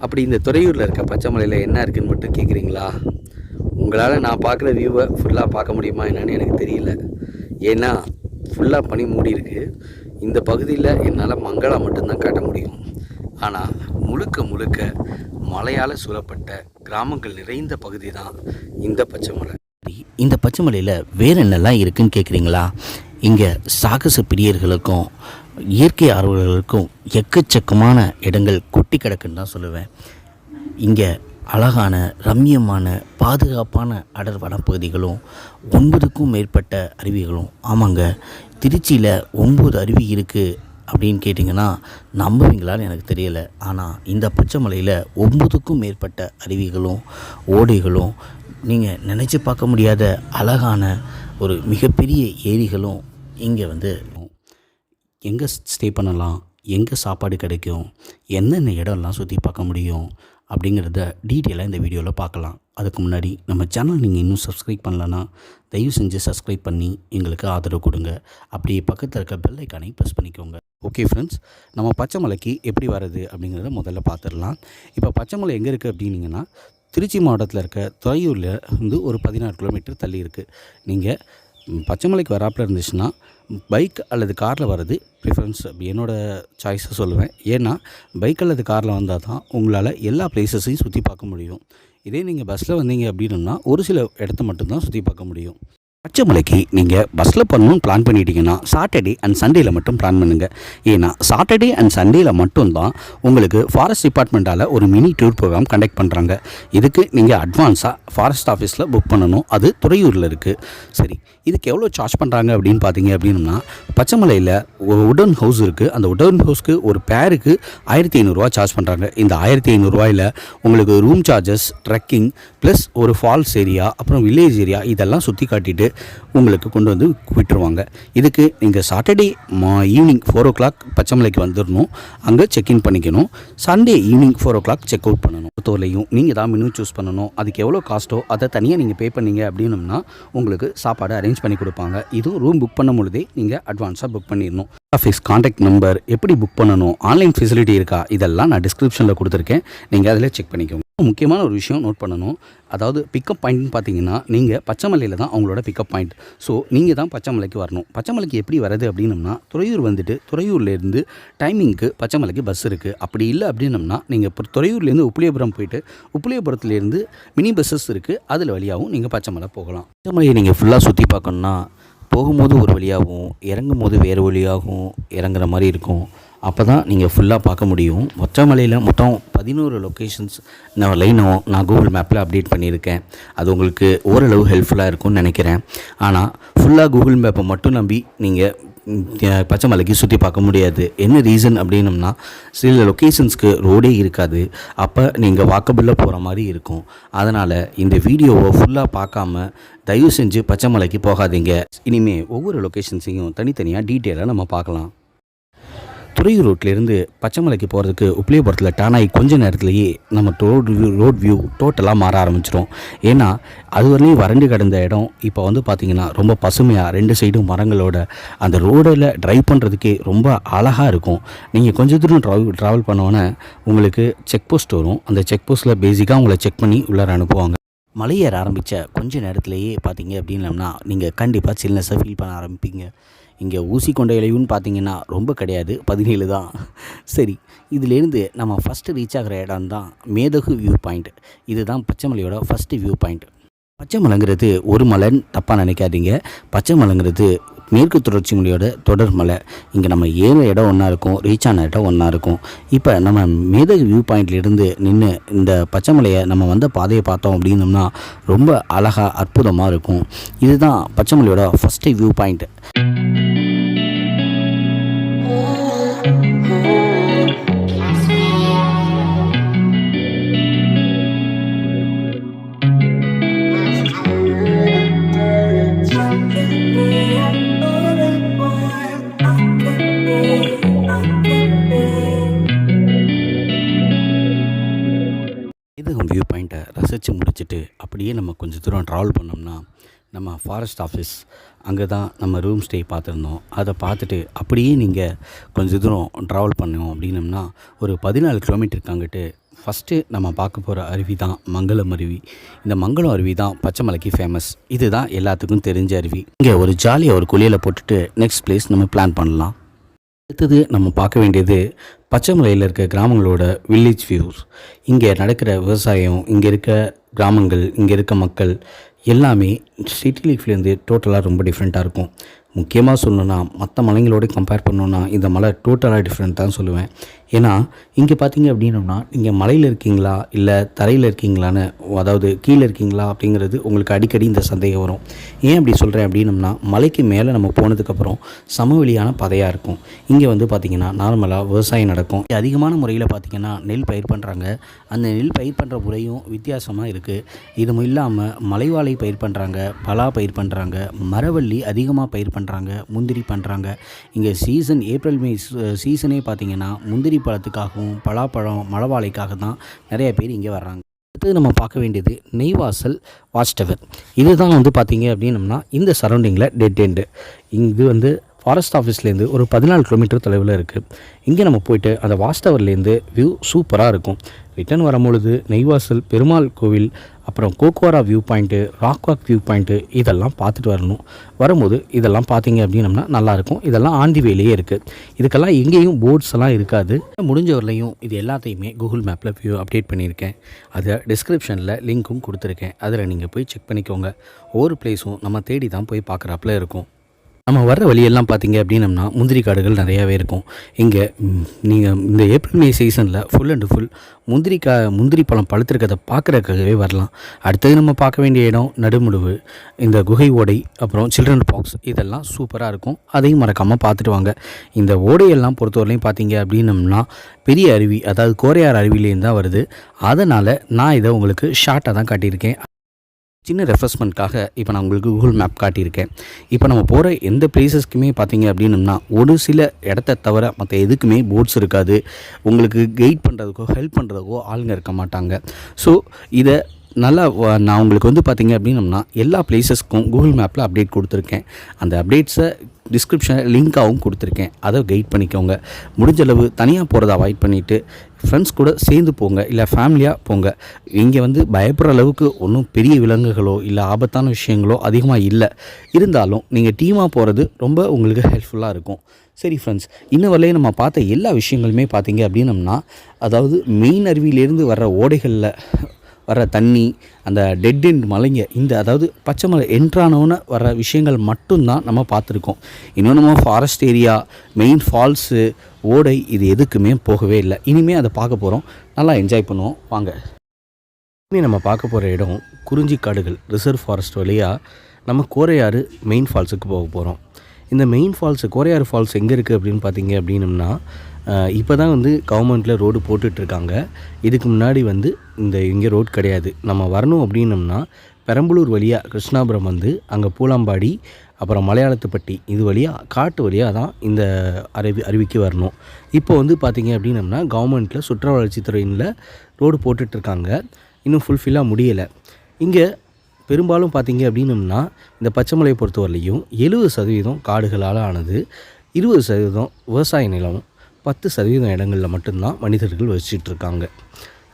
அப்படி இந்த துறையூரில் இருக்க பச்சை மலையில் என்ன இருக்குதுன்னு மட்டும் கேட்குறீங்களா? உங்களால் நான் பார்க்குற வியூவை ஃபுல்லாக பார்க்க முடியுமா என்னன்னு எனக்கு தெரியல. ஏன்னா ஃபுல்லாக பனி மூடி இருக்குது. இந்த பகுதியில் என்னால் மங்களா மட்டும்தான் காட்ட முடியும். ஆனால் முழுக்க முழுக்க மலையால் சூழப்பட்ட கிராமங்கள் நிறைந்த பகுதி தான் இந்த பச்சை மலை. இந்த பச்சை மலையில் வேறு என்னெல்லாம் இருக்குதுன்னு கேட்குறீங்களா? இங்கே சாகச பிரியர்களுக்கும் இயற்கை ஆர்வலர்களுக்கும் எக்கச்சக்கமான இடங்கள் கொட்டி கிடக்குன்னு தான் சொல்லுவேன். இங்கே அழகான ரம்மியமான பாதுகாப்பான அடர் வனப்பகுதிகளும் 9க்கும் மேற்பட்ட அருவிகளும். ஆமாங்க, திருச்சியில் 9 அருவி இருக்குது அப்படின்னு கேட்டிங்கன்னா நம்புவீங்களான்னு எனக்கு தெரியலை. ஆனால் இந்த பச்சை மலையில் 9க்கும் மேற்பட்ட அருவிகளும் ஓடைகளும், நீங்கள் நினச்சி பார்க்க முடியாத அழகான ஒரு மிகப்பெரிய ஏரிகளும் இங்கே எங்கே ஸ்டே பண்ணலாம், எங்கே சாப்பாடு கிடைக்கும், என்னென்ன இடம்லாம் சுற்றி பார்க்க முடியும் அப்படிங்கிறத டீட்டெயிலாக இந்த வீடியோவில் பார்க்கலாம். அதுக்கு முன்னாடி நம்ம சேனல் நீங்கள் இன்னும் சப்ஸ்கிரைப் பண்ணலன்னா தயவு செஞ்சு சப்ஸ்கிரைப் பண்ணி எங்களுக்கு ஆதரவு கொடுங்க. அப்படியே பக்கத்தில் இருக்க பெல் ஐக்கானை ப்ரெஸ் பண்ணிக்கோங்க. ஓகே ஃப்ரெண்ட்ஸ், நம்ம பச்சை மலைக்கு எப்படி வர்றது அப்படிங்கிறத முதல்ல பார்த்துடலாம். இப்போ பச்சை மலை எங்கே இருக்குது அப்படின்னீங்கன்னா திருச்சி மாவட்டத்தில் இருக்க துறையூரில் ஒரு 16 கிலோமீட்டர் தள்ளி இருக்குது. நீங்கள் பச்சை மலைக்கு வராப்பில் இருந்துச்சுன்னா பைக் அல்லது காரில் வர்றது ப்ரிஃபரன்ஸ் என்னோடய சாய்ஸை சொல்லுவேன். ஏன்னா பைக் அல்லது காரில் வந்தால் தான் உங்களால் எல்லா பிளேசஸையும் சுற்றி பார்க்க முடியும். இதே நீங்கள் பஸ்ஸில் வந்தீங்க அப்படின்னா ஒரு சில இடத்த மட்டும்தான் சுற்றி பார்க்க முடியும். பச்சை மலைக்கு நீங்கள் பஸ்ஸில் பண்ணணும்னு பிளான் பண்ணிட்டீங்கன்னா சாட்டர்டே அண்ட் சண்டேயில் மட்டும் பிளான் பண்ணுங்கள். ஏன்னா சாட்டர்டே அண்ட் சண்டேயில் மட்டும்தான் உங்களுக்கு ஃபாரஸ்ட் டிபார்ட்மெண்ட்டால் ஒரு மினி டூர் ப்ரோக்ராம் கண்டக்ட் பண்ணுறாங்க. இதுக்கு நீங்கள் அட்வான்ஸாக ஃபாரஸ்ட் ஆஃபீஸில் புக் பண்ணணும். அது துறையூரில் இருக்குது. சரி, இதுக்கு எவ்வளோ சார்ஜ் பண்ணுறாங்க அப்படின்னு பார்த்தீங்க அப்படின்னா பச்சை மலையில் ஒரு உடன் ஹவுஸ் இருக்குது. அந்த உடன் ஹவுஸ்க்கு ஒரு பேருக்கு 1500 சார்ஜ் பண்ணுறாங்க. இந்த 1500 உங்களுக்கு ரூம் சார்ஜஸ், ட்ரெக்கிங் ப்ளஸ் ஒரு ஃபால்ஸ் ஏரியா, அப்புறம் வில்லேஜ் ஏரியா இதெல்லாம் சுற்றி காட்டிட்டு உங்களுக்கு கொண்டு வந்து விட்டுருவாங்க. இதுக்கு நீங்கள் சாட்டர்டே ஈவினிங் 4 o'clock பச்சை மலைக்கு வந்துடணும். அங்கே செக்இன் பண்ணிக்கணும். Sunday evening 4 o'clock check out பண்ணணும். தோலையும் நீங்கள் தான் மெனு சூஸ் பண்ணணும். அதுக்கு எவ்வளோ காஸ்ட்டோ அதை தனியாக நீங்கள் பே பண்ணீங்க அப்படின்னம்னா உங்களுக்கு சாப்பாடு அரேஞ்ச் பண்ணி கொடுப்பாங்க. இதுவும் ரூம் புக் பண்ணும் பொழுதே நீங்கள் அட்வான்ஸாக புக் பண்ணிடணும். ஆஃபீஸ் கான்டாக்ட் நம்பர், எப்படி புக் பண்ணணும், ஆன்லைன் ஃபெசிலிட்டி இருக்கா, இதெல்லாம் நான் டிஸ்கிரிப்ஷனில் கொடுத்துருக்கேன். நீங்கள் அதில் செக் பண்ணிக்கோங்க. முக்கியமான ஒரு விஷயம் நோட் பண்ணணும். அதாவது பிக்கப் பாயிண்ட்னு பார்த்தீங்கன்னா நீங்கள் பச்சை மலையில் தான் அவங்களோட பிக்கப் பாயிண்ட். ஸோ நீங்கள் தான் பச்சை மலைக்கு வரணும். பச்சை மலைக்கு எப்படி வரது அப்படின்னம்னா துறையூர் துறையூர்லேருந்து டைமிங்க்கு பச்சை மலைக்கு பஸ் இருக்குது. அப்படி இல்லை அப்படின்னம்னா நீங்கள் இப்போ துறையூர்லேருந்து உப்பிலியபுரம் போயிட்டு உப்பிலியபுரத்துலேருந்து மினி பஸ்ஸஸ் இருக்குது. அதில் வழியாகவும் நீங்கள் பச்சை மலை போகலாம். பச்சை மலையை நீங்கள் ஃபுல்லாக சுற்றி பார்க்கணுன்னா போகும்போது ஒரு வழியாகவும் இறங்கும் போது வேறு வழியாகவும் இறங்குற மாதிரி இருக்கும். அப்போ தான் நீங்கள் ஃபுல்லாக பார்க்க முடியும். பச்சை மலையில் மொத்தம் 11 லொக்கேஷன்ஸ் நான் கூகுள் மேப்பில் அப்டேட் பண்ணியிருக்கேன். அது உங்களுக்கு ஓரளவு ஹெல்ப்ஃபுல்லாக இருக்கும்னு நினைக்கிறேன். ஆனால் ஃபுல்லாக கூகுள் மேப்பை மட்டும் நம்பி நீங்கள் பச்சை மலைக்கு சுற்றி பார்க்க முடியாது. என்ன ரீசன் அப்படின்னம்னா சில லொக்கேஷன்ஸ்க்கு ரோடே இருக்காது. அப்போ நீங்கள் வாக்கபிளில் போகிற மாதிரி இருக்கும். அதனால் இந்த வீடியோவை ஃபுல்லாக பார்க்காம தயவு செஞ்சு பச்சை மலைக்கு போகாதீங்க. இனிமேல் ஒவ்வொரு லொக்கேஷன்ஸையும் தனித்தனியாக டீட்டெயிலாக நம்ம பார்க்கலாம். துறையூர் ரோட்லேருந்து பச்சை மலைக்கு போகிறதுக்கு உப்பிலியபுரத்தில் டர்ன் ஆகி கொஞ்ச நேரத்துலேயே நம்ம ரோட் வியூ டோட்டலாக மாற ஆரம்பிச்சிடும். ஏன்னா அது வரலையும் வறண்டு கிடந்த இடம் இப்போ பார்த்திங்கன்னா ரொம்ப பசுமையாக 2 சைடும் மரங்களோட அந்த ரோடில் ட்ரைவ் பண்ணுறதுக்கே ரொம்ப அழகாக இருக்கும். நீங்கள் கொஞ்சம் தூரம் ட்ராவல் பண்ணோன்னே உங்களுக்கு செக் போஸ்ட் வரும். அந்த செக் போஸ்ட்டில் பேசிக்காக உங்களை செக் பண்ணி உள்ளார அனுப்புவாங்க. மலையேற ஆரம்பித்த கொஞ்ச நேரத்துலேயே பார்த்தீங்க அப்படின்னம்னா நீங்கள் கண்டிப்பாக சில்னஸை ஃபீல் பண்ண ஆரம்பிப்பீங்க. இங்கே ஊசி கொண்ட இலையுன்னு பார்த்தீங்கன்னா ரொம்ப கிடையாது, 17 தான். சரி, இதிலேருந்து நம்ம ஃபஸ்ட்டு ரீச் ஆகிற இடம் தான் மேதகு வியூ பாயிண்ட். இதுதான் பச்சை மலையோட ஃபஸ்ட்டு வியூ பாயிண்ட். பச்சை மலைங்கிறது ஒரு மலைன்னு தப்பாக நினைக்காதீங்க. பச்சை மலைங்கிறது மேற்கு தொடர்ச்சி மலையோட தொடர் மலை. இங்கே நம்ம ஏற இடம் ஒன்றா இருக்கும், ரீச் ஆன இடம் ஒன்றா இருக்கும். இப்போ நம்ம மேதகு வியூ பாயிண்ட்லேருந்து நின்று இந்த பச்சை மலையை நம்ம வந்த பாதையை பார்த்தோம் அப்படின்னம்னா ரொம்ப அழகாக அற்புதமாக இருக்கும். இதுதான் பச்சை மலையோட ஃபஸ்ட்டு வியூ பாயிண்ட். வியூ பாயிண்ட்டை ரசித்து முடிச்சுட்டு அப்படியே நம்ம கொஞ்சம் தூரம் ட்ராவல் பண்ணோம்னா நம்ம ஃபாரஸ்ட் ஆஃபீஸ் அங்கே தான் நம்ம ரூம் ஸ்டே பார்த்துருந்தோம். அதை பார்த்துட்டு அப்படியே நீங்கள் கொஞ்சம் தூரம் ட்ராவல் பண்ணோம் அப்படின்னம்னா ஒரு 14 கிலோமீட்டருக்கு அங்கிட்டு ஃபஸ்ட்டு நம்ம பார்க்க போகிற அருவி தான் மங்களம் அருவி. இந்த மங்களம் அருவி தான் பச்சைமலைக்கு ஃபேமஸ். இது தான் எல்லாத்துக்கும் தெரிஞ்ச அருவி. இங்கே ஒரு ஜாலியாக ஒரு குளியலை போட்டுட்டு நெக்ஸ்ட் பிளேஸ் நம்ம பிளான் பண்ணலாம். அடுத்தது நம்ம பார்க்க வேண்டியது பச்சைமலையில் இருக்க கிராமங்களோட வில்லேஜ் வியூஸ். இங்கே நடக்கிற விவசாயம், இங்கே இருக்க கிராமங்கள், இங்கே இருக்க மக்கள் எல்லாமே சிட்டி லைஃப்லேருந்து டோட்டலாக ரொம்ப டிஃப்ரெண்ட்டாக இருக்கும். முக்கியமாக சொல்லணுன்னா மற்ற மலைங்களோட கம்பேர் பண்ணோன்னா இந்த மலை டோட்டலாக டிஃப்ரெண்ட் தான் சொல்லுவேன். ஏன்னா இங்கே பார்த்தீங்க அப்படின்னோம்னா நீங்கள் மலையில் இருக்கீங்களா இல்லை தரையில் இருக்கீங்களான்னு, அதாவது கீழே இருக்கீங்களா அப்படிங்கிறது உங்களுக்கு அடிக்கடி இந்த சந்தேகம் வரும். ஏன் அப்படி சொல்கிறேன் அப்படின்னம்னா மலைக்கு மேலே நம்ம போனதுக்கப்புறம் சமவெளியான பதையாக இருக்கும். இங்கே வந்து பார்த்திங்கன்னா நார்மலாக விவசாயம் நடக்கும். அதிகமான முறையில் பார்த்திங்கன்னா நெல் பயிர் பண்ணுறாங்க. அந்த நெல் பயிர் பண்ணுற முறையும் வித்தியாசமாக இருக்குது. இதுவும் இல்லாமல் மலைவாழை பயிர் பண்ணுறாங்க, பலா பயிர் பண்ணுறாங்க, மரவள்ளி அதிகமாக பயிர் பண்ணுறாங்க, முந்திரி பண்ணுறாங்க. இங்கே சீசன் ஏப்ரல் மே சீசனே பார்த்திங்கன்னா முந்திரி பழத்துக்காகவும் பலாப்பழம் மலைவாழைக்காக தான் நிறைய பேர் இங்கே வர்றாங்க. அடுத்து நம்ம பார்க்க வேண்டியது நெய்வாசல் வாட்ச் டவர். இதுதான் வந்து பார்த்திங்க அப்படின்னம்னா இந்த சரௌண்டிங்கில் டெட் எண்டு. இது வந்து ஃபாரஸ்ட் ஆஃபீஸ்லேருந்து ஒரு 14 கிலோமீட்டர் தொலைவில் இருக்குது. இங்கே நம்ம போயிட்டு அந்த வாட்ச் டவர்லேருந்து வியூ சூப்பராக இருக்கும். ரிட்டர்ன் வரும்பொழுது நெய்வாசல் பெருமாள் கோவில், அப்புறம் கோக்வாரா வியூ பாயிண்ட்டு, ராக்வாக் வியூ பாயிண்ட்டு இதெல்லாம் பார்த்துட்டு வரணும். வரும்போது இதெல்லாம் பார்த்தீங்க அப்படின்னம்னா நல்லாயிருக்கும். இதெல்லாம் ஆந்தி வேலையே இருக்குது. இதுக்கெல்லாம் எங்கேயும் போர்ட்ஸ் எல்லாம் இருக்காது. முடிஞ்ச வரலையும் இது எல்லாத்தையுமே கூகுள் மேப்பில் வியூ அப்டேட் பண்ணியிருக்கேன். அதை டிஸ்கிரிப்ஷனில் லிங்க்கும் கொடுத்துருக்கேன். அதில் நீங்கள் போய் செக் பண்ணிக்கோங்க. ஒவ்வொரு பிளேஸும் நம்ம தேடி தான் போய் பார்க்குறாப்புல இருக்கும். நம்ம வர்ற வழியெல்லாம் பார்த்திங்க அப்படின்னம்னா முந்திரி காடுகள் நிறையாவே இருக்கும். இங்கே நீங்கள் இந்த ஏப்ரல் மே சீசனில் ஃபுல் அண்ட் ஃபுல் முந்திரி பழம் பழுத்திருக்கிறத பார்க்குறதுக்காகவே வரலாம். அடுத்தது நம்ம பார்க்க வேண்டிய இடம் நடுமுடுவு, இந்த குகை ஓடை, அப்புறம் சில்ட்ரன் பாக்ஸ் இதெல்லாம் சூப்பராக இருக்கும். அதையும் மறக்காமல் பார்த்துட்டு வாங்க. இந்த ஓடையெல்லாம் பொறுத்தவரையிலையும் பார்த்தீங்க அப்படின்னம்னா பெரிய அருவி, அதாவது கோரையார் அருவிலேருந்து தான் வருது. அதனால் நான் இதை உங்களுக்கு ஷார்ட்டாக தான் காட்டியிருக்கேன். சின்ன ரெஃப்ரெஷ்மெண்ட்காக இப்போ நான் உங்களுக்கு கூகுள் மேப் காட்டியிருக்கேன். இப்போ நம்ம போகிற எந்த பிளேசஸ்க்குமே பார்த்தீங்க அப்படின்னம்னா ஒரு சில இடத்த தவிர மற்ற எதுக்குமே போர்ட்ஸ் இருக்காது. உங்களுக்கு கைட் பண்ணுறதுக்கோ ஹெல்ப் பண்ணுறதுக்கோ ஆளுங்க இருக்க மாட்டாங்க. ஸோ இதை நல்லா நான் உங்களுக்கு வந்து பார்த்திங்க அப்படின்னம்னா எல்லா பிளேசஸ்க்கும் கூகுள் மேப்பில் அப்டேட் கொடுத்துருக்கேன். அந்த அப்டேட்ஸை டிஸ்கிரிப்ஷனில் லிங்க்காகவும் கொடுத்துருக்கேன். அதை கைட் பண்ணிக்கோங்க. முடிஞ்சளவு தனியாக போகிறத அவாய்ட் பண்ணிவிட்டு ஃப்ரெண்ட்ஸ் கூட சேர்ந்து போங்க, இல்லை ஃபேமிலியாக போங்க. இங்கே வந்து பயப்படுற அளவுக்கு ஒன்றும் பெரிய விலங்குகளோ இல்லை ஆபத்தான விஷயங்களோ அதிகமாக இல்லை. இருந்தாலும் நீங்கள் டீமாக போகிறது ரொம்ப உங்களுக்கு ஹெல்ப்ஃபுல்லாக இருக்கும். சரி ஃப்ரெண்ட்ஸ், இன்னும் வரலையும் நம்ம பார்த்த எல்லா விஷயங்களுமே பார்த்தீங்க அப்படின்னம்னா, அதாவது மெயின் அருவியிலேருந்து வர்ற ஓடைகளில் வர தண்ணி, அந்த டெட் எண்ட் மலைங்க, இந்த அதாவது பச்சை மலை என்ட்ரானோன்னு வர விஷயங்கள் மட்டும்தான் நம்ம பார்த்துருக்கோம். இன்னும் நம்ம ஃபாரஸ்ட் ஏரியா, மெயின் ஃபால்ஸு, ஓடை இது எதுக்குமே போகவே இல்லை. இனிமேல் அதை பார்க்க போகிறோம். நல்லா என்ஜாய் பண்ணுவோம் வாங்க. இனிமேல் நம்ம பார்க்க போகிற இடம் குறிஞ்சி காடுகள் ரிசர்வ் ஃபாரஸ்ட் வழியாக நம்ம கோரையாறு மெயின் ஃபால்ஸுக்கு போக போகிறோம். இந்த மெயின் ஃபால்ஸு கோரையாறு ஃபால்ஸ் எங்கே இருக்குது அப்படின்னு பார்த்தீங்க அப்படின்னம்னா இப்போ தான் வந்து கவர்மெண்ட்டில் ரோடு போட்டுட்ருக்காங்க. இதுக்கு முன்னாடி வந்து இங்கே ரோடு கிடையாது. நம்ம வரணும் அப்படின்னம்னா பெரம்பலூர் வழியாக கிருஷ்ணாபுரம் வந்து அங்கே பூலாம்பாடி, அப்புறம் மலையாளத்துப்பட்டி இது வழியாக காட்டு வழியாக தான் இந்த அருவிக்கு வரணும். இப்போ வந்து பார்த்திங்க அப்படின்னம்னா கவர்மெண்ட்டில் சுற்றுலா வளர்ச்சித்துறையில் ரோடு போட்டுட்ருக்காங்க. இன்னும் ஃபுல்ஃபில்லாக முடியலை. இங்கே பெரும்பாலும் பார்த்திங்க அப்படின்னம்னா இந்த பச்சைமலையை பொறுத்தவரையிலையும் 70% காடுகளால் ஆனது, 20% விவசாய நிலம், 10% இடங்களில் மட்டும்தான் மனிதர்கள் வசிச்சிட்ருக்காங்க.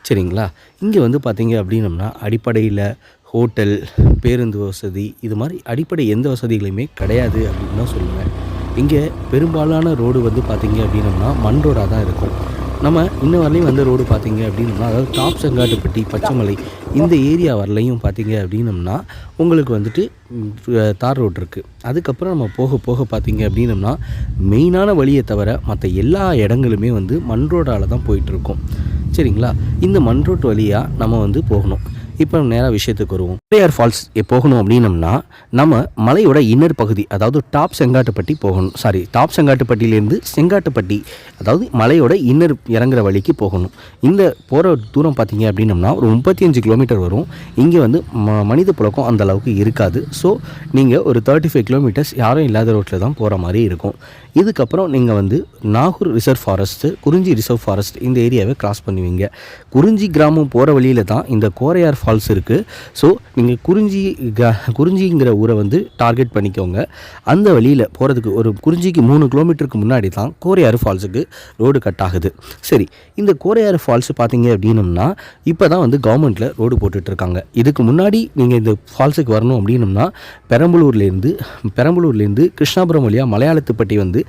சரிங்களா? இங்கே வந்து பார்த்திங்க அப்படின்னம்னா அடிப்படையில் ஹோட்டல், பேருந்து வசதி இது மாதிரி அடிப்படை எந்த வசதிகளையுமே கிடையாது அப்படின்னு தான் சொல்லுவேன். இங்கே பெரும்பாலான ரோடு வந்து பார்த்திங்க அப்படின்னம்னா மண் ரோடாக தான் இருக்கும். நம்ம இன்ன வரலையும் வந்த ரோடு பார்த்திங்க அப்படின்னம்னா, அதாவது டாப் செங்காட்டுப்பட்டி, பச்சைமலை இந்த ஏரியா வரலையும் பார்த்திங்க அப்படின்னம்னா உங்களுக்கு வந்துட்டு தார் ரோடு இருக்குது. அதுக்கப்புறம் நம்ம போக போக பார்த்திங்க அப்படின்னம்னா மெயினான வழியை தவிர மற்ற எல்லா இடங்களுமே வந்து மண் ரோடால் தான் போயிட்டுருக்கோம். சரிங்களா? இந்த மண் ரோட்டு வழியாக நம்ம வந்து போகணும். இப்போ நேராக விஷயத்துக்கு வருவோம். கோரையார் ஃபால்ஸ் போகணும் அப்படின்னம்னா நம்ம மலையோட இன்னர் பகுதி, அதாவது டாப் செங்காட்டுப்பட்டி போகணும். டாப் செங்காட்டுப்பட்டியிலேருந்து செங்காட்டுப்பட்டி, அதாவது மலையோட இன்னர் இறங்குற வழிக்கு போகணும். இந்த போகிற தூரம் பார்த்திங்க அப்படின்னம்னா ஒரு 35 கிலோமீட்டர் வரும். இங்கே வந்து மனித புழக்கம் அந்த அளவுக்கு இருக்காது. ஸோ நீங்கள் ஒரு 35 கிலோமீட்டர்ஸ் யாரும் இல்லாத ரோட்டில் தான் போகிற மாதிரி இருக்கும். இதுக்கப்புறம் நீங்கள் வந்து நாகூர் ரிசர்வ் ஃபாரஸ்ட்டு, குறிஞ்சி ரிசர்வ் ஃபாரஸ்ட் இந்த ஏரியாவை கிராஸ் பண்ணுவீங்க. குறிஞ்சி கிராமம் போகிற வழியில் தான் இந்த கோரையார் ஃபால்ஸ் இருக்குது. ஸோ நீங்கள் குறிஞ்சிங்கிற ஊரை வந்து டார்கெட் பண்ணிக்கோங்க. அந்த வழியில் போகிறதுக்கு ஒரு குறிஞ்சிக்கு 3 கிலோமீட்டருக்கு முன்னாடி தான் கோரையாறு ஃபால்ஸுக்கு ரோடு கட் ஆகுது. சரி, இந்த கோரையாறு ஃபால்ஸ் பார்த்தீங்க அப்படின்னம்னா இப்போ தான் வந்து கவர்மெண்ட்டில் ரோடு போட்டுட்ருக்காங்க. இதுக்கு முன்னாடி நீங்கள் இந்த ஃபால்ஸுக்கு வரணும் அப்படின்னம்னா பெரம்பலூர்லேருந்து கிருஷ்ணாபுரம் வழியாக மலையாளத்துப்பட்டி வந்து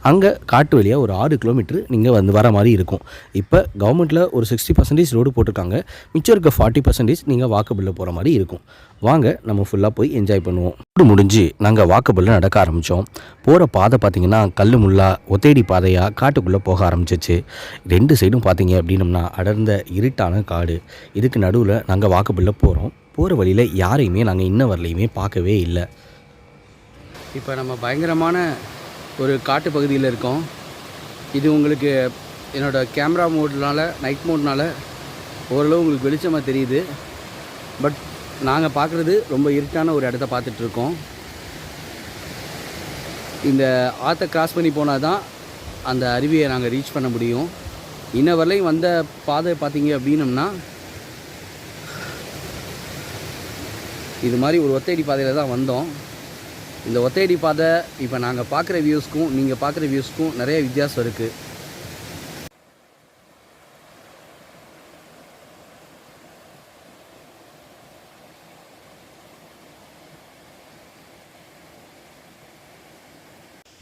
அங்கே காட்டு வழியாக ஒரு 6 கிலோமீட்டர் நீங்கள் வந்து வர மாதிரி இருக்கும். இப்போ கவர்மெண்ட்டில் ஒரு 60% ரோடு போட்டிருக்காங்க. மிச்சம் இருக்க 40% நீங்கள் வாக்கபிளில் போகிற மாதிரி இருக்கும். வாங்க நம்ம ஃபுல்லாக போய் என்ஜாய் பண்ணுவோம். ரோடு முடிஞ்சு நாங்கள் வாக்கபிளில் நடக்க ஆரம்பித்தோம். போகிற பாதை பார்த்திங்கன்னா கல் முள்ளா ஒத்தேடி பாதையாக காட்டுக்குள்ளே போக ஆரம்பிச்சிச்சு. 2 சைடும் பார்த்தீங்க அப்படின்னம்னா அடர்ந்த இருட்டான காடு. இதுக்கு நடுவில் நாங்கள் வாக்கபிளில் போகிறோம். போகிற வழியில் யாரையுமே நாங்கள் இன்ன வரலையுமே பார்க்கவே இல்லை. இப்போ நம்ம பயங்கரமான ஒரு காட்டு பகுதியில் இருக்கோம். இது உங்களுக்கு என்னோடய கேமரா மோட்னால் நைட் மோட்னால் ஓரளவு உங்களுக்கு வெளிச்சமாக தெரியுது. பட் நாங்கள் பார்க்குறது ரொம்ப இருட்டான ஒரு இடத்த பார்த்துட்ருக்கோம். இந்த ஆற்றை கிராஸ் பண்ணி போனால் தான் அந்த அருவியை நாங்கள் ரீச் பண்ண முடியும். இன்ன வரலையும் வந்த பாதை பார்த்தீங்க அப்படின்னம்னா இது மாதிரி ஒரு ஒத்தையடி பாதையில் தான் வந்தோம். இந்த ஒத்தையடி பாதை இப்போ நாங்கள் பார்க்குற வியூஸ்க்கும் நீங்கள் பார்க்குற வியூஸ்க்கும் நிறைய வித்தியாசம் இருக்குது.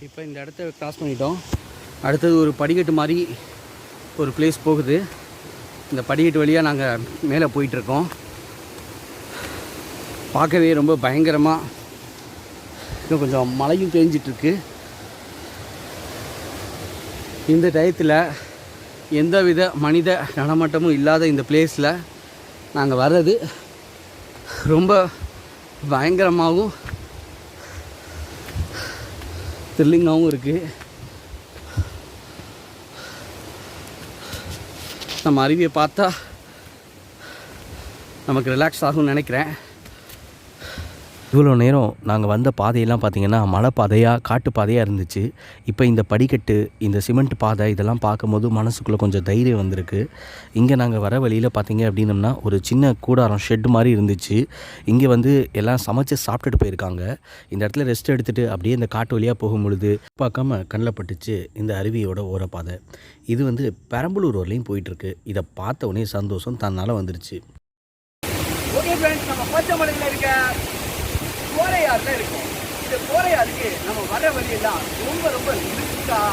இப்போ இந்த இடத்த கிராஸ் பண்ணிட்டோம். அடுத்தது ஒரு படிக்கட்டு மாதிரி ஒரு பிளேஸ் போகுது. இந்த படிக்கட்டு வழியாக நாங்கள் மேலே போயிட்டுருக்கோம். பார்க்கவே ரொம்ப பயங்கரமாக இன்னும் கொஞ்சம் மழையும் பெஞ்சிட்ருக்கு. இந்த டயத்தில் எந்தவித மனித நடமாட்டமும் இல்லாத இந்த பிளேஸில் நாங்கள் வர்றது ரொம்ப பயங்கரமாகவும் த்ரில்லிங்காகவும் இருக்குது. நம்ம அருவியை பார்த்தா நமக்கு ரிலாக்ஸ் ஆகும்னு நினைக்கிறேன். இவ்வளோ நேரம் நாங்கள் வந்த பாதையெல்லாம் பார்த்திங்கன்னா மலை பாதையாக காட்டு பாதையாக இருந்துச்சு. இப்போ இந்த படிக்கட்டு, இந்த சிமெண்ட் பாதை இதெல்லாம் பார்க்கும்போது மனசுக்குள்ளே கொஞ்சம் தைரியம் வந்திருக்கு. இங்கே நாங்கள் வர வழியில் பார்த்திங்க அப்படின்னம்னா ஒரு சின்ன கூடாரம் ஷெட் மாதிரி இருந்துச்சு. இங்கே வந்து எல்லாம் சமைச்சு சாப்பிட்டுட்டு போயிருக்காங்க. இந்த இடத்துல ரெஸ்ட் எடுத்துகிட்டு அப்படியே இந்த காட்டு வழியாக போகும் பொழுது பார்க்காம கண்ணில் பட்டுச்சு இந்த அருவியோட ஓரப்பாதை. இது வந்து பெரம்பலூர் வரலையும் போயிட்டுருக்கு. இதை பார்த்த உடனே சந்தோஷம் தன்னால் வந்துருச்சு. ஓகே ஃப்ரெண்ட்ஸ், நம்ம பச்சைமலையில் இருக்க கோரையாறில் இருக்கும். இந்த கோரையாருக்கு நம்ம வர வழியெல்லாம் ரொம்ப ரொம்ப ரிஸ்க்காக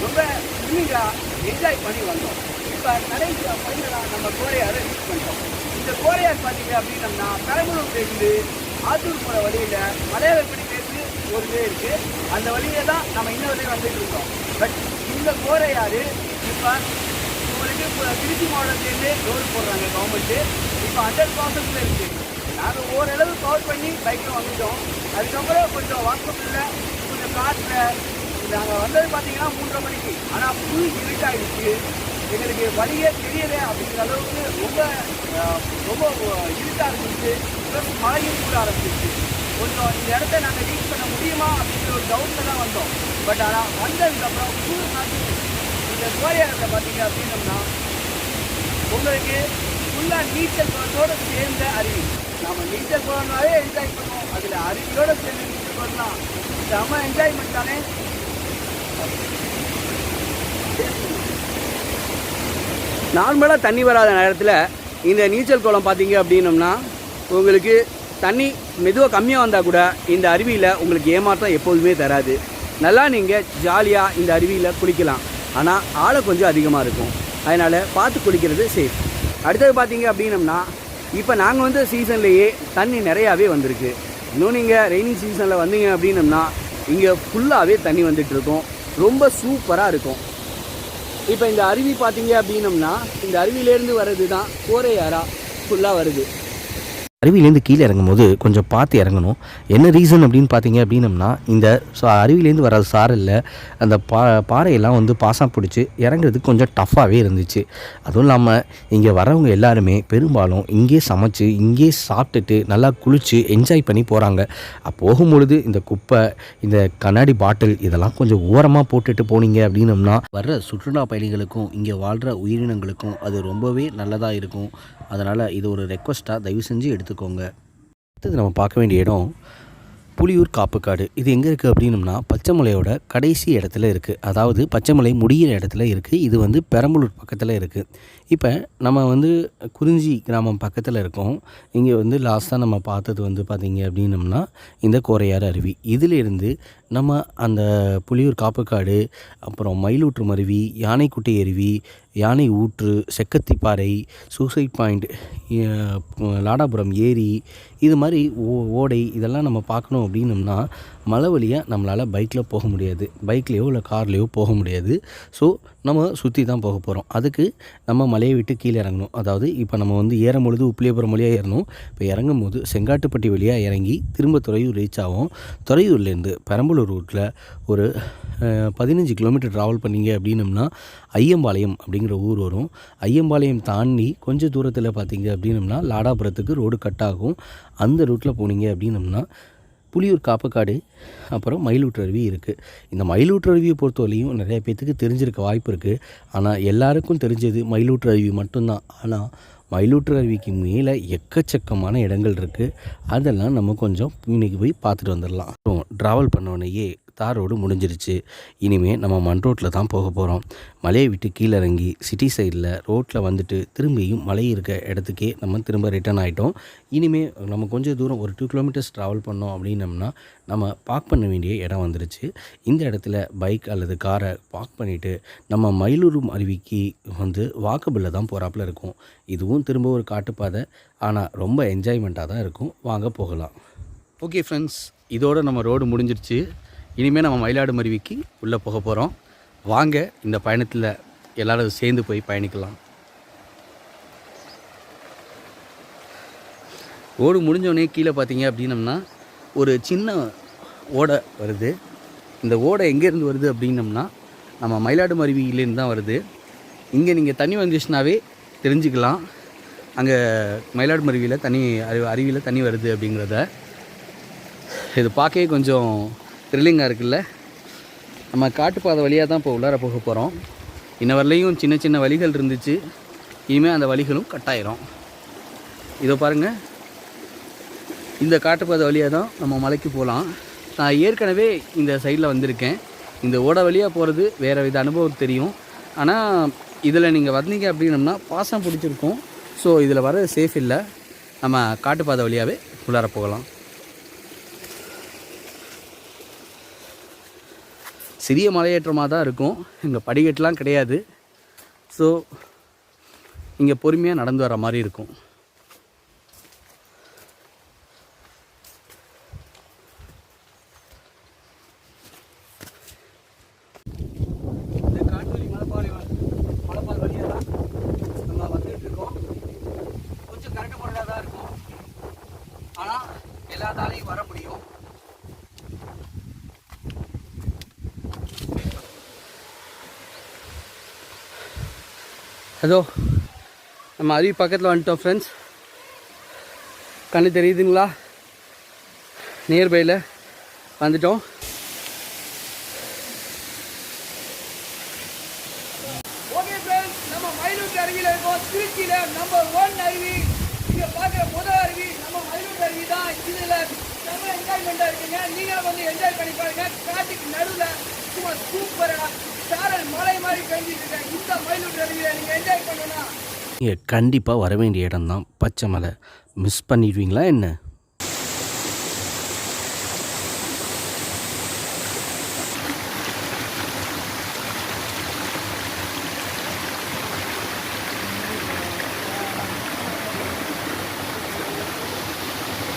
ரொம்ப த்ரில்லிங்காக என்ஜாய் பண்ணி வந்தோம். இப்போ கடைசியாக ஃபைனலாக நம்ம கோரையாரை ரீச் பண்ணிட்டோம். இந்த கோரையார் பார்த்தீங்க அப்படின்னம்னா பெரம்பலூர்லேருந்து ஆத்தூர் போகிற வழியில் மலையாளப்படி பேசி ஒரு வே இருக்குது. அந்த வழியில தான் நம்ம இன்ன வரையும் வந்துட்டு இருக்கோம். பட் இந்த கோரையாறு இப்போ உங்களுக்கு திருச்சி மாவட்டத்துலேருந்து ரோடு போடுறாங்க கவர்மெண்ட்டு. இப்போ 100% இருக்குது. நாங்கள் ஓரளவு கவர் பண்ணி பைக்கில் வந்துட்டோம். அதுக்கப்புறம் கொஞ்சம் வாட்ஸ்அப்பில் கொஞ்சம் காட்டில் நாங்கள் வந்தது பார்த்தீங்கன்னா 3:30 மணிக்கு. ஆனால் ஃபுல் இருட்டாகிடுச்சு. எங்களுக்கு வழியே தெரியலை அப்படிங்கிற அளவுக்கு ரொம்ப ரொம்ப இருட்டாக இருந்துச்சு. ப்ளஸ் மழையும் கூட ஆரம்பிச்சிச்சு. கொஞ்சம் இந்த இடத்த நாங்கள் ரீச் பண்ண முடியுமா அப்படிங்கிற ஒரு டவுட்டில் தான் வந்தோம். பட் ஆனால் வந்ததுக்கப்புறம் ஃபுல் நாட்டு இந்த கோரையாரத்தில் பார்த்தீங்க அப்படின்னம்னா உங்களுக்கு ஃபுல்லாக நீச்சல் குளத்தோடு சேர்ந்த அருவி. நம்ம நீச்சல் குளம்னாலே என்ஜாய் பண்ணுவோம். அதில் அருவியோடு சேர்ந்து நீச்சல் குளம்லாம் செம்ம என்ஜாய்மெண்ட் தானே. நார்மலாக தண்ணி வராத நேரத்தில் இந்த நீச்சல் குளம் பார்த்தீங்க அப்படின்னம்னா உங்களுக்கு தண்ணி மெதுவாக கம்மியாக வந்தால் கூட இந்த அருவியில் உங்களுக்கு ஏமாற்றம் எப்போதுமே தராது. நல்லா நீங்கள் ஜாலியாக இந்த அருவியில் குளிக்கலாம். ஆனால் ஆழை கொஞ்சம் அதிகமாக இருக்கும். அதனால் பார்த்து குளிக்கிறது சேஃப். அடுத்தது பார்த்தீங்க அப்படின்னம்னா இப்போ நாங்கள் வந்து சீசன்லேயே தண்ணி நிறையாவே வந்திருக்கு. இன்னும் நீங்கள் ரெய்னி சீசனில் வந்தீங்க அப்படின்னம்னா இங்கே ஃபுல்லாகவே தண்ணி வந்துட்டுருக்கும். ரொம்ப சூப்பராக இருக்கும். இப்போ இந்த அருவி பார்த்தீங்க அப்படின்னம்னா இந்த அருவியிலேருந்து வர்றது தான் கோரையாறா ஃபுல்லாக வருது. அருவியிலேருந்து கீழே இறங்கும்போது கொஞ்சம் பார்த்து இறங்கணும். என்ன ரீசன் அப்படின்னு பார்த்தீங்க அப்படின்னம்னா, இந்த அருவியிலேருந்து வர சாரலில் அந்த பாறையெல்லாம் வந்து பாசம் பிடிச்சி இறங்குறதுக்கு கொஞ்சம் டஃப்பாகவே இருந்துச்சு. அதுவும் இல்லாமல் இங்கே வரவங்க எல்லாருமே பெரும்பாலும் இங்கேயே சமைச்சு, இங்கேயே சாப்பிட்டுட்டு நல்லா குளித்து என்ஜாய் பண்ணி போகிறாங்க. போகும்பொழுது இந்த குப்பை, இந்த கண்ணாடி பாட்டில் இதெல்லாம் கொஞ்சம் ஓரமாக போட்டுட்டு போனீங்க அப்படின்னம்னா, வர்ற சுற்றுலா பயணிகளுக்கும் இங்கே வாழ்கிற உயிரினங்களுக்கும் அது ரொம்பவே நல்லதாக இருக்கும். அதனால் இது ஒரு ரெக்வஸ்ட்டாக தயவு செஞ்சு எடுத்துக்கோங்க. அடுத்தது நம்ம பார்க்க வேண்டிய இடம் புலியூர் காப்புக்காடு. இது எங்கே இருக்குது அப்படின்னம்னா, பச்சைமலையோட கடைசி இடத்துல இருக்குது. அதாவது பச்சைமலை முடிகிற இடத்துல இருக்குது. இது வந்து பெரம்பலூர் பக்கத்தில் இருக்குது. இப்போ நம்ம வந்து குறிஞ்சி கிராமம் பக்கத்தில் இருக்கோம். இங்கே வந்து லாஸ்ட்டாக நம்ம பார்த்தது வந்து பார்த்திங்க அப்படின்னம்னா இந்த கோரையாறு அருவி. இதிலிருந்து நம்ம அந்த புலியூர் காப்புக்காடு, அப்புறம் மயிலூற்று அருவி, யானைக்குட்டை அருவி, யானை ஊற்று, செக்கத்திப்பாறை, சூசைட் பாயிண்ட், லாடாபுரம் ஏரி, இது மாதிரி ஓடை இதெல்லாம் நம்ம பார்க்கணும் அப்படின்னம்னா மலை வழியாக நம்மளால் பைக்கில் போக முடியாது. பைக்லேயோ இல்லை கார்லேயோ போக முடியாது. ஸோ நம்ம சுற்றி தான் போக போகிறோம். அதுக்கு நம்ம மலையை விட்டு கீழே இறங்கணும். அதாவது இப்போ நம்ம வந்து ஏறும்பொழுது உப்பிலியபுரம் வழியாக ஏறணும். இப்போ இறங்கும் போது செங்காட்டுப்பட்டி வழியாக இறங்கி திரும்ப துறையூர் ரீச் ஆகும். துறையூர்லேருந்து பெரம்பலூர் ரூட்டில் ஒரு 15 கிலோமீட்டர் ட்ராவல் பண்ணிங்க அப்படின்னம்னா ஐயம்பாளையம் அப்படிங்கிற ஊர் வரும். ஐயம்பாளையம் தாண்டி கொஞ்சம் தூரத்தில் பார்த்தீங்க அப்படின்னம்னா லாடாபுரத்துக்கு ரோடு கட் ஆகும். அந்த ரூட்டில் போனீங்க அப்படின்னம்னா புலியூர் காப்புக்காடு, அப்புறம் மயிலூற்று அருவி இருக்குது. இந்த மயிலூற்று அருவியை பொறுத்தவரையும் நிறைய பேர்த்துக்கு தெரிஞ்சிருக்க வாய்ப்பு இருக்குது. ஆனால் எல்லாருக்கும் தெரிஞ்சது மயிலூற்று அருவி மட்டும்தான். ஆனால் மயிலூற்று அருவிக்கு மேலே எக்கச்சக்கமான இடங்கள் இருக்குது. அதெல்லாம் நம்ம கொஞ்சம் இன்றைக்கி போய் பார்த்துட்டு வந்துடலாம். அப்புறம் ட்ராவல் பண்ணோடனேயே தார் ரோடு முடிஞ்சிருச்சு. இனிமேல் நம்ம மண் ரோட்டில் தான் போக போகிறோம். மலையை விட்டு கீழே இறங்கி சிட்டி சைடில் ரோட்டில் வந்துட்டு திரும்பியும் மலை இருக்க இடத்துக்கே நம்ம திரும்ப ரிட்டர்ன் ஆகிட்டோம். இனிமேல் நம்ம கொஞ்சம் தூரம் ஒரு 2 கிலோமீட்டர்ஸ் ட்ராவல் பண்ணோம் அப்படின்னம்னா நம்ம பார்க் பண்ண வேண்டிய இடம் வந்துருச்சு. இந்த இடத்துல பைக் அல்லது காரை பார்க் பண்ணிவிட்டு நம்ம மயிலூர் அருவிக்கு வந்து வாக்கபிளில் தான் போகிறாப்புல இருக்கும். இதுவும் திரும்ப ஒரு காட்டுப்பாதை, ஆனால் ரொம்ப என்ஜாய்மெண்ட்டாக தான் இருக்கும். வாங்க போகலாம். ஓகே ஃப்ரெண்ட்ஸ், இதோடு நம்ம ரோடு முடிஞ்சிருச்சு. இனிமேல் நம்ம மயிலாடு அருவிக்கு உள்ளே போக போகிறோம். வாங்க இந்த பயணத்தில் எல்லோரும் சேர்ந்து போய் பயணிக்கலாம். ரோடு முடிஞ்சோடனே கீழே பார்த்தீங்க அப்படின்னம்னா ஒரு சின்ன ஓடை வருது. இந்த ஓடை எங்கேருந்து வருது அப்படின்னம்னா நம்ம மயிலாடு அருவியிலேருந்து தான் வருது. இங்கே நீங்கள் தண்ணி வந்துச்சுனாவே தெரிஞ்சுக்கலாம் அங்கே மயிலாடு அருவியில் அருவியில் தண்ணி வருது அப்படிங்கிறத. இது பார்க்கவே கொஞ்சம் த்ரில்லிங்காக இருக்குல்ல. நம்ம காட்டுப்பாதை வழியாக தான் இப்போ உள்ளார போக போகிறோம். இன்ன வரலையும் சின்ன சின்ன வழிகள் இருந்துச்சு. இனிமேல் அந்த வழிகளும் கட்டாயிரும். இதோ பாருங்கள், இந்த காட்டுப்பாதை வழியாக தான் நம்ம மலைக்கு போகலாம். நான் ஏற்கனவே இந்த சைடில் வந்திருக்கேன். இந்த ஓடை வழியாக போகிறது வேறு வித அனுபவம் தெரியும். ஆனால் இதில் நீங்கள் வந்தீங்க அப்படின்னம்னா பாசம் பிடிச்சிருக்கும். ஸோ இதில் வர சேஃப் இல்லை. நம்ம காட்டுப்பாதை வழியாகவே உள்ளார போகலாம். சிறிய மலையேற்றமாக தான் இருக்கும். இங்கே படிக்கட்டுலாம் கிடையாது. ஸோ இங்கே பொறுமையாக நடந்து வர மாதிரி இருக்கும். இந்த காட்டுவழி மலைப்பாதை வழியாக தான் நம்ம வந்துட்டு இருக்கோம். கொஞ்சம் கரெக்டு முறையாக தான் இருக்கும். ஆனால் எல்லாத்தாலையும் வர முடியும். அதோ நம்ம அருவி பக்கத்தில் வந்துட்டோம் ஃப்ரெண்ட்ஸ். கண்ணு தெரியுதுங்களா? நியர்பையில் வந்துட்டோம். ஓகே ஃப்ரெண்ட்ஸ், நம்ம மயிலூர் அருவியில் இருக்கோம். திருச்சியில் நம்பர் 1 அருவி. இங்கே பார்க்குற முதல் அருவி நம்ம மயிலூர் அருவி தான். இதில் நம்ம என்ஜாய்மெண்ட்டாக இருக்குங்க. நீங்களும் வந்து என்ஜாய் பண்ணி பாருங்க. காட்டுக்கு நடுவில் சும்மா சூப்பராக சாரல் மலை மாதிரி கழிஞ்சிட்டு இருக்கேன். இந்த மயிலூர் அருவியை நீங்கள் என்ஜாய் பண்ணணும். நீங்கள் கண்டிப்பாக வர வேண்டிய இடம் தான் பச்சைமலை. மிஸ் பண்ணிடுவீங்களா என்ன?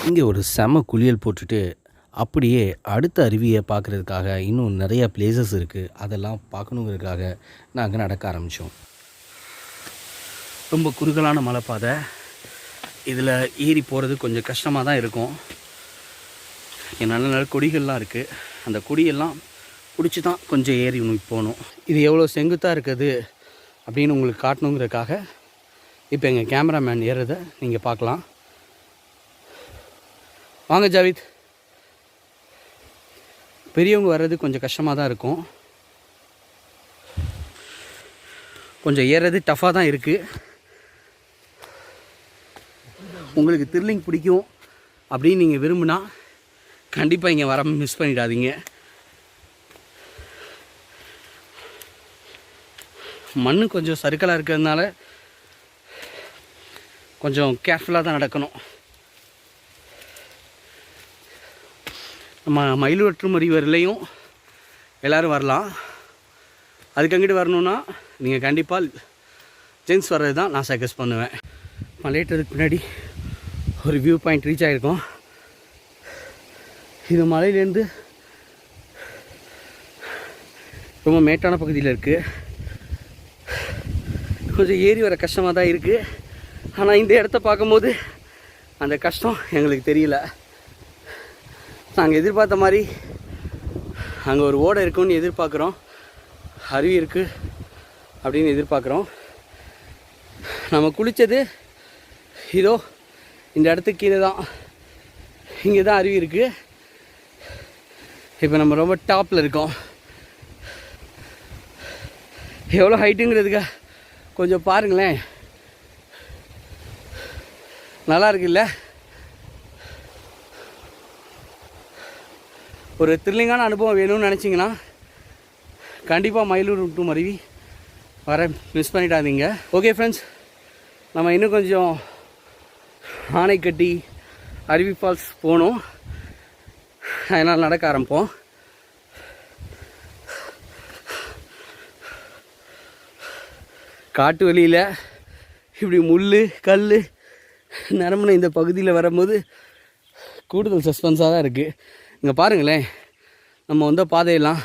இங்கே ஒரு செம குளியல் போட்டுட்டு அப்படியே அடுத்த அருவியை பார்க்குறதுக்காக இன்னும் நிறையா பிளேசஸ் இருக்குது. அதெல்லாம் பார்க்கணுங்கிறதுக்காக நாங்கள் நடக்க ஆரம்பித்தோம். ரொம்ப குறுகலான மலைப்பாதை. இதில் ஏறி போகிறது கொஞ்சம் கஷ்டமாக தான் இருக்கும். நல்ல நல்ல கொடிகள்லாம் இருக்குது. அந்த கொடியெல்லாம் பிடிச்சி தான் கொஞ்சம் ஏறி போகணும். இது எவ்வளோ செங்குத்தாக இருக்குது அப்படின்னு உங்களுக்கு காட்டணுங்கிறதுக்காக இப்போ எங்கள் கேமராமேன் ஏறுறதை நீங்கள் பார்க்கலாம். வாங்க ஜாவித். பெரியவங்க வர்றது கொஞ்சம் கஷ்டமாக தான் இருக்கும். கொஞ்சம் ஏறுறது டஃப்பாக தான் இருக்குது. உங்களுக்கு த்ரில்லிங் பிடிக்கும் அப்படின்னு நீங்கள் விரும்புனா கண்டிப்பாக இங்கே வர மிஸ் பண்ணிடாதீங்க. மண் கொஞ்சம் சறுக்கலாக இருக்கிறதுனால கொஞ்சம் கேர்ஃபுல்லாக தான் நடக்கணும். நம்ம மயிலுவற்றுமறி வரலையும் எல்லோரும் வரலாம். அதுக்கு அங்கிட்டு வரணுன்னா நீங்கள் கண்டிப்பாக ஜென்ஸ் வர்றது தான் நான் சஜஸ்ட் பண்ணுவேன். மலையேற்றதுக்கு பின்னாடி ஒரு வியூ பாயிண்ட் ரீச் ஆகிருக்கோம். இது மலையிலேருந்து ரொம்ப மேட்டான பகுதியில் இருக்குது. கொஞ்சம் ஏறி வர கஷ்டமாக தான் இருக்குது. ஆனால் இந்த இடத்த பார்க்கும்போது அந்த கஷ்டம் எங்களுக்கு தெரியல. நாங்கள் எதிர்பார்த்த மாதிரி அங்கே ஒரு ஓடை இருக்குன்னு எதிர்பார்க்குறோம், அருவி இருக்குது அப்படின்னு எதிர்பார்க்குறோம். நம்ம குளித்தது இதோ இந்த இடத்துக்கு கீழே தான். இங்கே தான் அருவி இருக்குது. இப்போ நம்ம ரொம்ப டாப்பில் இருக்கோம். எவ்வளோ ஹைட்டுங்கிறதுக்கு கொஞ்சம் பாருங்களேன். நல்லா இருக்குல்ல? ஒரு த்ரில்லிங்கான அனுபவம் வேணும்னு நினச்சிங்கன்னா கண்டிப்பாக மயிலுவற்றுமறி வர மிஸ் பண்ணிடாதீங்க. ஓகே ஃப்ரெண்ட்ஸ், நம்ம இன்னும் கொஞ்சம் ஆனைக்கட்டி அருவி ஃபால்ஸ் போகணும். அதனால் நடக்க ஆரம்பிப்போம். காட்டு வழியில் இப்படி முள் கல் நிரம்பின இந்த பகுதியில் வரும்போது கூடுதல் சஸ்பென்ஸாக தான் இருக்குது. இங்கே பாருங்களேன், நம்ம வந்த பாதையெல்லாம்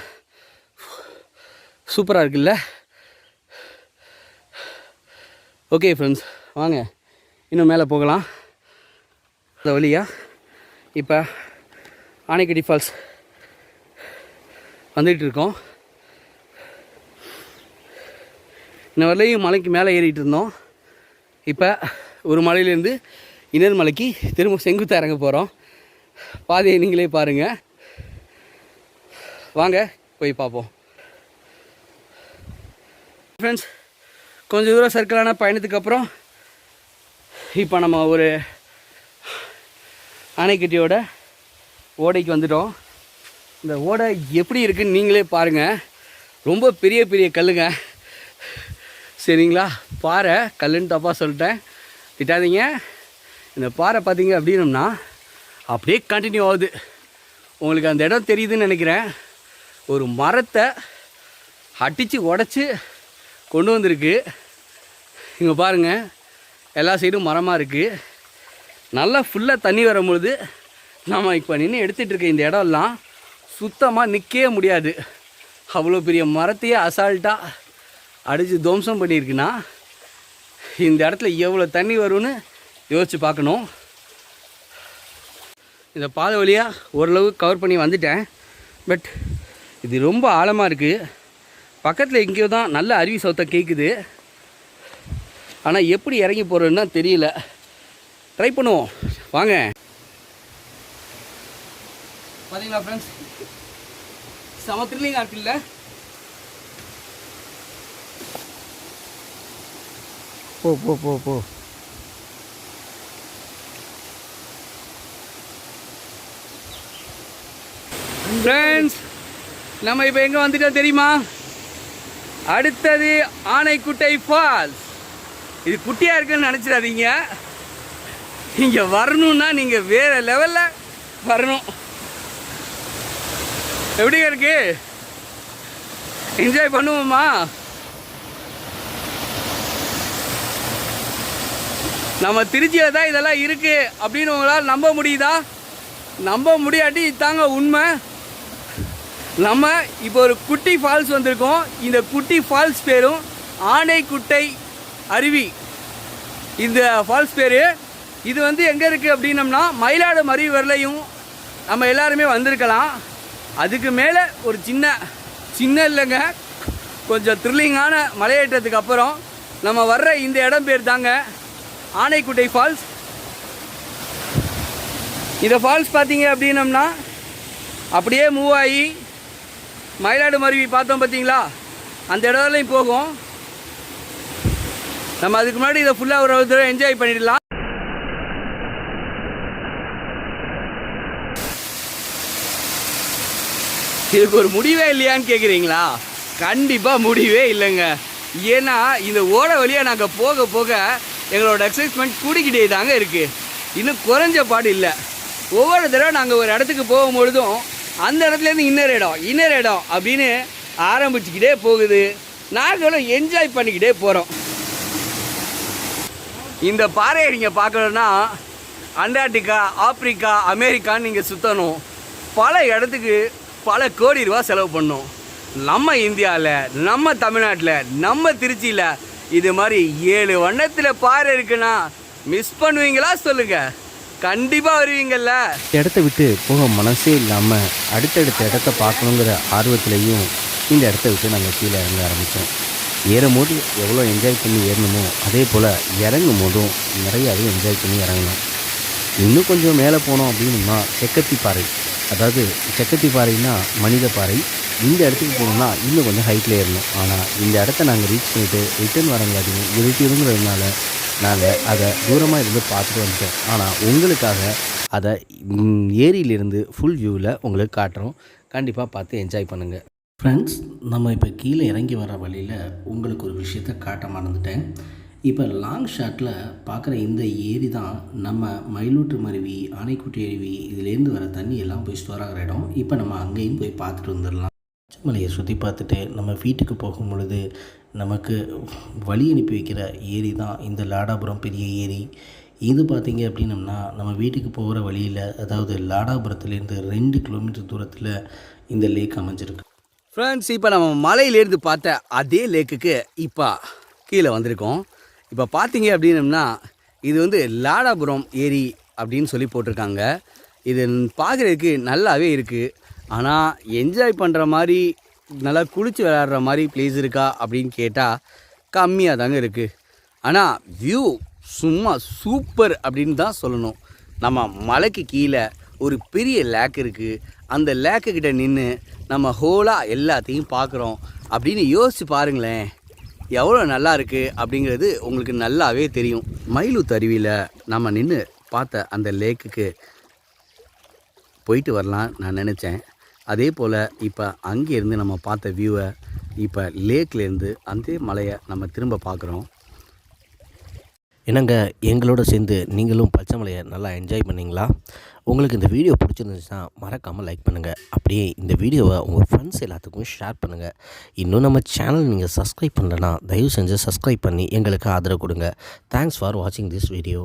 சூப்பராக இருக்குல்ல? ஓகே ஃப்ரெண்ட்ஸ், வாங்க இன்னும் மேலே போகலாம். அந்த வழியாக இப்போ ஆனைக்கட்டி ஃபால்ஸ் வந்துகிட்ருக்கோம். இன்ன வரலையும் மலைக்கு மேலே ஏறிட்டு இருந்தோம். இப்போ ஒரு மலையிலேருந்து இன்னொரு மலைக்கு திரும்ப செங்குத்தாக இறங்க போகிறோம். பாதையை நீங்களே பாருங்கள். வாங்க போய் பார்ப்போம். ஃப்ரெண்ட்ஸ், கொஞ்சம் தூரம் சர்க்கிளான பயணத்துக்கு அப்புறம் இப்போ நம்ம ஒரு ஆனைக்கட்டியோட ஓடைக்கு வந்துட்டோம். இந்த ஓடை எப்படி இருக்குன்னு நீங்களே பாருங்கள். ரொம்ப பெரிய பெரிய கல்லுங்க. சரிங்களா? பாறை கல்லுன்னு தப்பாக சொல்லிட்டேன், திட்டாதீங்க. இந்த பாறை பார்த்தீங்க அப்படின்னம்னா அப்படியே கண்டினியூ ஆகுது. உங்களுக்கு அந்த இடம் தெரியுதுன்னு நினைக்கிறேன். ஒரு மரத்தை அடித்து உடச்சி கொண்டு வந்திருக்கு. இங்கே பாருங்கள், எல்லா சைடும் மரமாக இருக்குது. நல்லா ஃபுல்லாக தண்ணி வரும்பொழுது நம்ம இப்போ நின்று எடுத்துகிட்டு இருக்க இந்த இடம்லாம் சுத்தமாக நிற்கவே முடியாது. அவ்வளோ பெரிய மரத்தையே அசால்ட்டாக அடித்து துவம்சம் பண்ணியிருக்குன்னா இந்த இடத்துல எவ்வளோ தண்ணி வரும்னு யோசித்து பார்க்கணும். இந்த பாதை வழியாக ஓரளவு கவர் பண்ணி வந்துட்டேன். பட் இது ரொம்ப ஆழமாக இருக்குது. பக்கத்தில் எங்கேயோ தான் நல்ல அருவி சத்தம் கேட்குது. ஆனால் எப்படி இறங்கி போகிறதுன்னு தான் தெரியல. ட்ரை பண்ணுவோம் வாங்க. பார்த்தீங்களா ஃப்ரெண்ட்ஸ், செம த்ரில்லிங்காக இருக்குல்ல? போ போ போ போ. ஃப்ரெண்ட்ஸ், நம்ம இப்போ எங்கே வந்துட்டோம் தெரியுமா? அடுத்தது ஆனைக்குட்டை ஃபால்ஸ். இது குட்டியாக இருக்குன்னு நினச்சிடாதீங்க. இங்கே வரணுன்னா நீங்கள் வேறு லெவலில் வரணும். எப்படி இருக்கு? என்ஜாய் பண்ணுவோமா? நம்ம திருச்சியில் தான் இதெல்லாம் இருக்குது அப்படின்னு உங்களால் நம்ப முடியுதா? நம்ப முடியாட்டி தாங்க உண்மை. நம்ம இப்போ ஒரு குட்டி ஃபால்ஸ் வந்திருக்கோம். இந்த குட்டி ஃபால்ஸ் பேரும் ஆனைக்குட்டை அருவி. இந்த ஃபால்ஸ் பேர் இது வந்து எங்கே இருக்குது அப்படின்னம்னா மயிலாடுமறி வரலையும் நம்ம எல்லாருமே வந்திருக்கலாம். அதுக்கு மேலே ஒரு சின்ன இல்லைங்க, கொஞ்சம் த்ரில்லிங்கான மலையேற்றத்துக்கு அப்புறம் நம்ம வர்ற இந்த இடம் பேர் தாங்க ஆனைக்குட்டை ஃபால்ஸ். இந்த ஃபால்ஸ் பார்த்தீங்க அப்படின்னம்னா அப்படியே மூவ் ஆகி மயிலாடுமருவி பார்த்தோம் பார்த்தீங்களா, அந்த இடத்துலையும் போகும். நம்ம அதுக்கு முன்னாடி இதை ஃபுல்லாக ஒரு தடவை என்ஜாய் பண்ணிடலாம். இதுக்கு ஒரு முடிவே இல்லையான்னு கேட்குறீங்களா? கண்டிப்பாக முடிவே இல்லைங்க. ஏன்னா இந்த ஓட வழியாக நாங்கள் போக போக எங்களோட எக்ஸைட்மெண்ட் கூடிக்கிட்டே தாங்க இருக்குது, இன்னும் குறைஞ்ச பாடு இல்லை. ஒவ்வொரு தடவை நாங்கள் ஒரு இடத்துக்கு போகும்பொழுதும் அந்த இடத்துலேருந்து இன்னொரு இடம் அப்படின்னு ஆரம்பிச்சுக்கிட்டே போகுது. நாங்களும் என்ஜாய் பண்ணிக்கிட்டே போகிறோம். இந்த பாறையை நீங்கள் பார்க்கணுன்னா அண்டார்டிகா, ஆப்பிரிக்கா, அமெரிக்கான்னு நீங்கள் சுற்றணும். பல இடத்துக்கு பல கோடி ரூபா செலவு பண்ணோம். நம்ம இந்தியாவில், நம்ம தமிழ்நாட்டில், நம்ம திருச்சியில் இது மாதிரி 7 வண்ணத்தில் பாறை இருக்குன்னா மிஸ் பண்ணுவீங்களா சொல்லுங்கள்? கண்டிப்பாக வருவீங்கள்ல. இடத்த விட்டு போக மனசே இல்லாமல் அடுத்தடுத்த இடத்த பார்க்கணுங்கிற ஆர்வத்திலையும் இந்த இடத்த விட்டு நாங்கள் கீழே இறங்க ஆரம்பித்தோம். ஏறும்போது எவ்வளோ என்ஜாய் பண்ணி ஏறணுமோ அதே போல் இறங்கும் போதும் நிறையாவே என்ஜாய் பண்ணி இறங்கணும். இன்னும் கொஞ்சம் மேலே போனோம் அப்படின்னா செக்கத்தி பாறை, அதாவது செக்கத்தி பாறைன்னா மனித பாறை. இந்த இடத்துக்கு போகணுன்னா இன்னும் கொஞ்சம் ஹைட்டில் ஏறணும். ஆனால் இந்த இடத்த நாங்கள் ரீச் பண்ணிவிட்டு ரிட்டர்ன் வரங்காட்டியும் இருட்டுங்கிறதுனால நாங்கள் அதை தூரமாக இருந்து பார்த்துட்டு வந்துட்டோம். ஆனால் உங்களுக்காக அதை ஏரியிலிருந்து ஃபுல் வியூவில் உங்களுக்கு காட்டுறோம். கண்டிப்பாக பார்த்து என்ஜாய் பண்ணுங்கள். ஃப்ரெண்ட்ஸ், நம்ம இப்போ கீழே இறங்கி வர வழியில் உங்களுக்கு ஒரு விஷயத்தை காட்ட மறந்துட்டேன். இப்போ லாங் ஷாட்டில் பார்க்குற இந்த ஏரி தான் நம்ம மயிலாடுமருவி, ஆனைக்குட்டை அருவி இதுலேருந்து வர தண்ணி எல்லாம் போய் ஸ்டோர் ஆகிற இடம். இப்போ நம்ம அங்கேயும் போய் பார்த்துட்டு வந்துடலாம். பச்சைமலையை சுற்றி பார்த்துட்டு நம்ம வீட்டுக்கு போகும் பொழுது நமக்கு வழி அனுப்பி வைக்கிற ஏரி தான் இந்த லாடாபுரம் பெரிய ஏரி. இது பார்த்திங்க அப்படின்னம்னா நம்ம வீட்டுக்கு போகிற வழியில், அதாவது லாடாபுரத்துலேருந்து 2 கிலோமீட்டர் தூரத்தில் இந்த லேக் அமைஞ்சிருக்கு. ஃப்ரெண்ட்ஸ், இப்போ நம்ம மலையிலேருந்து பார்த்த அதே லேக்குக்கு இப்போ கீழே வந்திருக்கோம். இப்போ பார்த்தீங்க அப்படின்னம்னா இது வந்து லாடாபுரம் ஏரி அப்படின்னு சொல்லி போட்டிருக்காங்க. இது பார்க்குறதுக்கு நல்லாவே இருக்குது. ஆனால் என்ஜாய் பண்ணுற மாதிரி நல்லா குளித்து விளையாடுற மாதிரி ப்ளேஸ் இருக்கா அப்படின்னு கேட்டால் கம்மியாக தாங்க இருக்குது. ஆனால் வியூ சும்மா சூப்பர் அப்படின்னு தான் சொல்லணும். நம்ம மலைக்கு கீழே ஒரு பெரிய லேக் இருக்குது. அந்த லேக்குக்கிட்ட நின்று நம்ம ஹோலாக எல்லாத்தையும் பார்க்குறோம் அப்படின்னு யோசிச்சு பாருங்களேன், எவ்வளோ நல்லா இருக்குது அப்படிங்கிறது உங்களுக்கு நல்லாவே தெரியும். மயிலூர் அருவியில் நம்ம நின்று பார்த்த அந்த லேக்குக்கு போயிட்டு வரலாம் நான் நினச்சேன். அதே போல் இப்போ அங்கேருந்து நம்ம பார்த்த வியூவை இப்போ லேக்லேருந்து அந்த மலையை நம்ம திரும்ப பார்க்குறோம். என்னங்க, எங்களோட சேர்ந்து நீங்களும் பச்சைமலையை நல்லா என்ஜாய் பண்ணிங்களா? உங்களுக்கு இந்த வீடியோ பிடிச்சிருந்துச்சுன்னா மறக்காமல் லைக் பண்ணுங்கள். அப்படியே இந்த வீடியோவை உங்கள் ஃப்ரெண்ட்ஸ் எல்லாத்துக்கும் ஷேர் பண்ணுங்கள். இன்னும் நம்ம சேனல் நீங்கள் சப்ஸ்கிரைப் பண்ணலன்னா தயவு செஞ்சு சப்ஸ்கிரைப் பண்ணி எங்களுக்கு ஆதரவு கொடுங்க. தேங்க்ஸ் ஃபார் வாட்சிங் திஸ் வீடியோ.